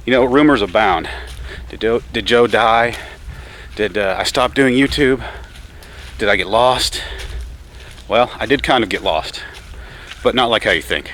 You know, rumors abound. Did Joe die? Did I stop doing YouTube? Did I get lost? Well, I did kind of get lost, but not like how you think.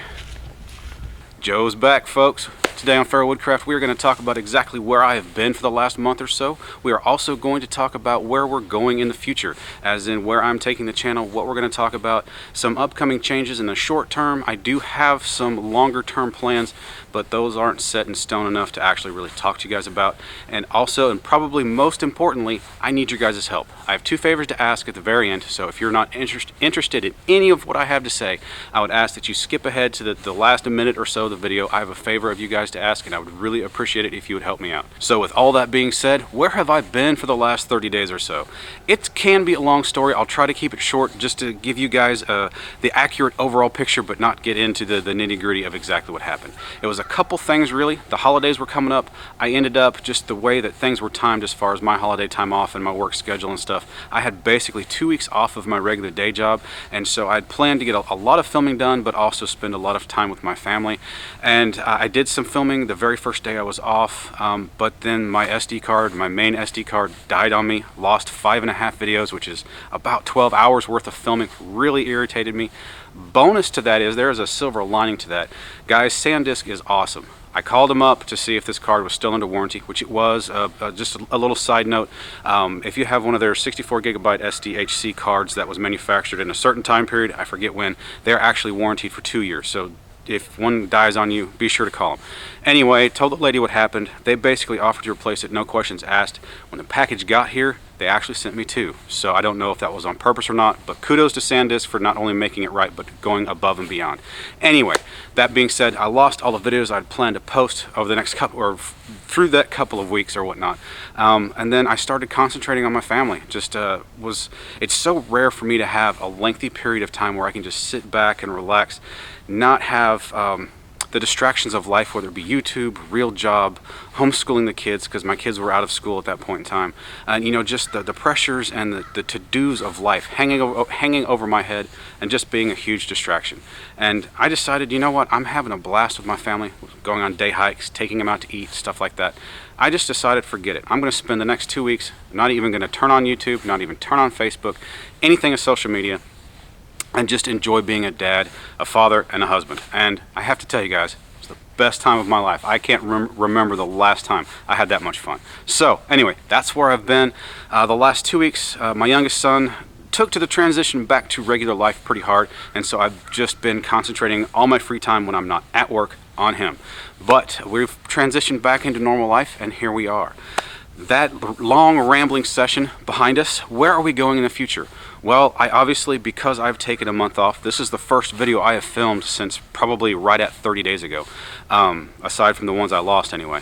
Joe's back, folks. Today on Woodcraft, we are going to talk about exactly where I have been for the last month or so. We are also going to talk about where we're going in the future, as in where I'm taking the channel, what we're going to talk about, some upcoming changes in the short term. I do have some longer term plans, but those aren't set in stone enough to actually really talk to you guys about. And also, and probably most importantly, I need your guys' help. I have two favors to ask at the very end, so if you're not interested in any of what I have to say, I would ask that you skip ahead to the last minute or so of the video. I have a favor of you guys to ask, and I would really appreciate it if you would help me out. So with all that being said, where have I been for the last 30 days or so? It can be a long story. I'll try to keep it short just to give you guys the accurate overall picture, but not get into the nitty-gritty of exactly what happened. It was a couple things really. The holidays were coming up. I ended up, just the way that things were timed as far as my holiday time off and my work schedule and stuff, I had basically 2 weeks off of my regular day job, and so I'd planned to get a lot of filming done, but also spend a lot of time with my family. And I did some filming the very first day I was off, but then my SD card, my main SD card, died on me. Lost 5.5 videos, which is about 12 hours worth of filming. Really irritated me. Bonus to that is, there is a silver lining to that. Guys, SanDisk is awesome. I called them up to see if this card was still under warranty, which it was. Just a little side note, if you have one of their 64 gigabyte SDHC cards that was manufactured in a certain time period, I forget when, they're actually warranted for 2 years. So if one dies on you, be sure to call them. Anyway, told the lady what happened. They basically offered to replace it, no questions asked. When the package got here, they actually sent me two. So I don't know if that was on purpose or not, but kudos to SanDisk for not only making it right, but going above and beyond. Anyway, that being said, I lost all the videos I'd planned to post over the next couple, or through that couple of weeks or whatnot. And then I started concentrating on my family. It's so rare for me to have a lengthy period of time where I can just sit back and relax, not have the distractions of life, whether it be YouTube, real job, homeschooling the kids, because my kids were out of school at that point in time, and you know, just the pressures and the to-dos of life hanging over my head, and just being a huge distraction. And I decided, you know what, I'm having a blast with my family, going on day hikes, taking them out to eat, stuff like that. I just decided, forget it. I'm going to spend the next 2 weeks not even going to turn on YouTube, not even turn on Facebook, anything of social media, and just enjoy being a dad, a father, and a husband. And I have to tell you guys, it's the best time of my life. I can't remember the last time I had that much fun. So anyway, that's where I've been. The last 2 weeks, my youngest son took to the transition back to regular life pretty hard, and so I've just been concentrating all my free time when I'm not at work on him. But we've transitioned back into normal life, and here we are. That long rambling session behind us, where are we going in the future? Well, I obviously, because I've taken a month off, this is the first video I have filmed since probably right at 30 days ago, aside from the ones I lost anyway.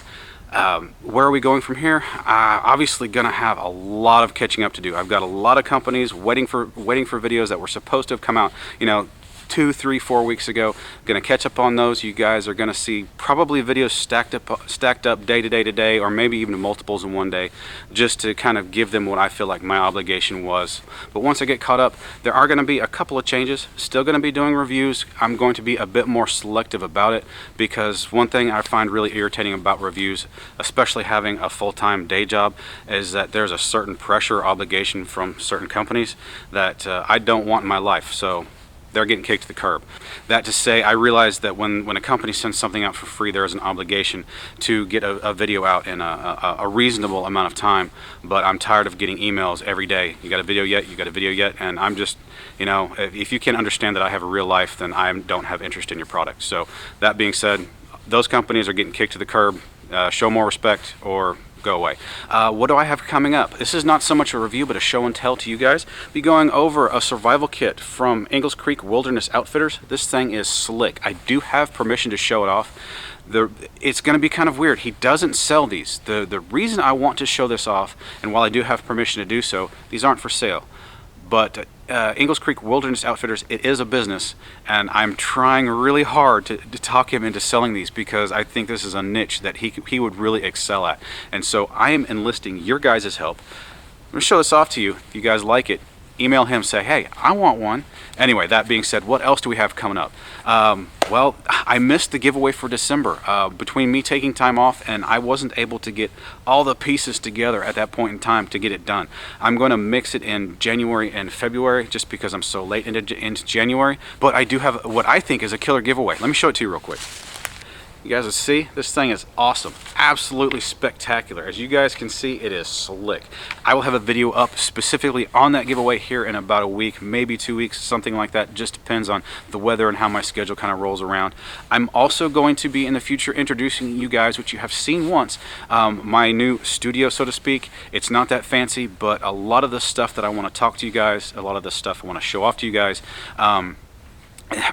Where are we going from here? Obviously gonna have a lot of catching up to do. I've got a lot of companies waiting for videos that were supposed to have come out, you know, 2, 3, 4 weeks ago. Gonna catch up on those. You guys are gonna see probably videos stacked up day to day, or maybe even multiples in one day, just to kind of give them what I feel like my obligation was. But once I get caught up, there are gonna be a couple of changes. Still gonna be doing reviews. I'm going to be a bit more selective about it, because one thing I find really irritating about reviews, especially having a full-time day job, is that there's a certain pressure or obligation from certain companies that I don't want in my life. So they're getting kicked to the curb. That to say, I realize that when a company sends something out for free, there is an obligation to get a video out in a reasonable amount of time. But I'm tired of getting emails every day. You got a video yet? You got a video yet? And I'm just, you know, if you can't understand that I have a real life, then I don't have interest in your product. So that being said, those companies are getting kicked to the curb. Show more respect or go away. What do I have coming up? This is not so much a review, but a show and tell to you guys. Be going over a survival kit from Ingalls Creek Wilderness Outfitters. This thing is slick. I do have permission to show it off. It's going to be kind of weird. He doesn't sell these. The reason I want to show this off, and while I do have permission to do so, these aren't for sale. But Ingalls Creek Wilderness Outfitters, it is a business, and I'm trying really hard to talk him into selling these, because I think this is a niche that he would really excel at. And so I am enlisting your guys' help. I'm going to show this off to you. If you guys like it, email him, say, hey, I want one. Anyway, that being said, what else do we have coming up? Well, I missed the giveaway for December. Between me taking time off and I wasn't able to get all the pieces together at that point in time to get it done. I'm going to mix it in January and February just because I'm so late into January. But I do have what I think is a killer giveaway. Let me show it to you real quick. You guys will see this thing is awesome, absolutely spectacular. As you guys can see, it is slick. I will have a video up specifically on that giveaway here in about a week, maybe 2 weeks, something like that. Just depends on the weather and how my schedule kind of rolls around. I'm also going to be in the future introducing you guys, which you have seen once, my new studio, so to speak. It's not that fancy, but a lot of the stuff that I want to talk to you guys, a lot of the stuff I want to show off to you guys,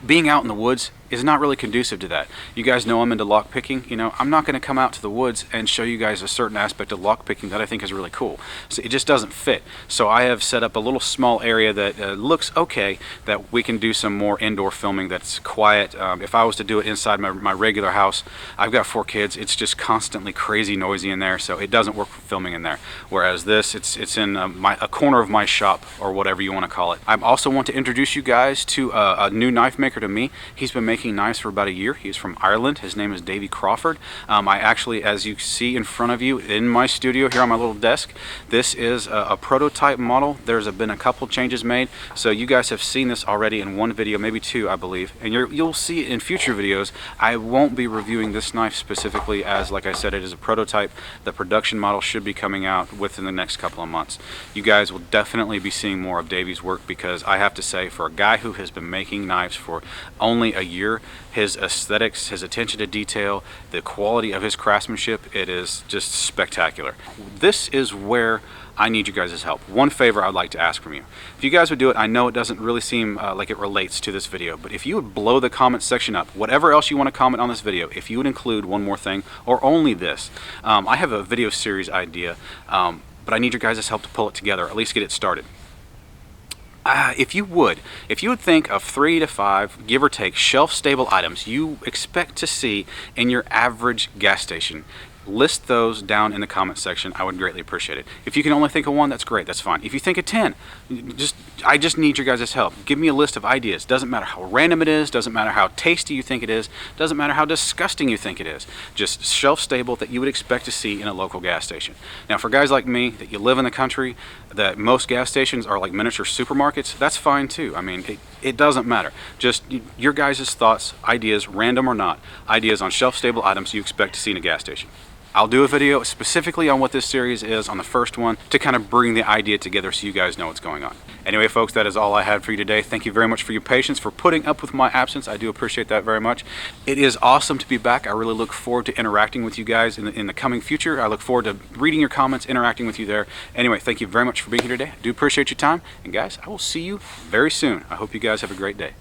being out in the woods is not really conducive to that. You guys know I'm into lock picking. You know, I'm not going to come out to the woods and show you guys a certain aspect of lock picking that I think is really cool. So it just doesn't fit. So I have set up a little small area that looks okay, that we can do some more indoor filming that's quiet. If I was to do it inside my regular house, I've got 4 kids. It's just constantly crazy noisy in there, so it doesn't work for filming in there. Whereas this, it's in a corner of my shop, or whatever you want to call it. I also want to introduce you guys to a new knife maker to me. He's been making knives for about a year. He's from Ireland. His name is Davey Crawford. I actually, as you see in front of you in my studio here on my little desk, this is a prototype model. There's been a couple changes made, so you guys have seen this already in one video, maybe 2, I believe, and you'll see it in future videos. I won't be reviewing this knife specifically, as like I said, it is a prototype. The production model should be coming out within the next couple of months. You guys will definitely be seeing more of Davey's work, because I have to say, for a guy who has been making knives for only a year, his aesthetics, his attention to detail, the quality of his craftsmanship, it is just spectacular. This is where I need you guys' help. One favor I'd like to ask from you. If you guys would do it, I know it doesn't really seem like it relates to this video, but if you would blow the comment section up, whatever else you want to comment on this video, if you would include one more thing, or only this. I have a video series idea, but I need your guys' help to pull it together, at least get it started. If you would think of 3 to 5, give or take, shelf-stable items you expect to see in your average gas station, list those down in the comment section. I would greatly appreciate it. If you can only think of 1, that's great, that's fine. If you think of 10, I just need your guys' help. Give me a list of ideas. Doesn't matter how random it is, doesn't matter how tasty you think it is, doesn't matter how disgusting you think it is. Just shelf-stable that you would expect to see in a local gas station. Now, for guys like me that you live in the country, that most gas stations are like miniature supermarkets, that's fine too. I mean, it doesn't matter. Just your guys' thoughts, ideas, random or not, ideas on shelf-stable items you expect to see in a gas station. I'll do a video specifically on what this series is on the first one to kind of bring the idea together so you guys know what's going on. Anyway, folks, that is all I had for you today. Thank you very much for your patience, for putting up with my absence. I do appreciate that very much. It is awesome to be back. I really look forward to interacting with you guys in the coming future. I look forward to reading your comments, interacting with you there. Anyway, thank you very much for being here today. I do appreciate your time. And guys, I will see you very soon. I hope you guys have a great day.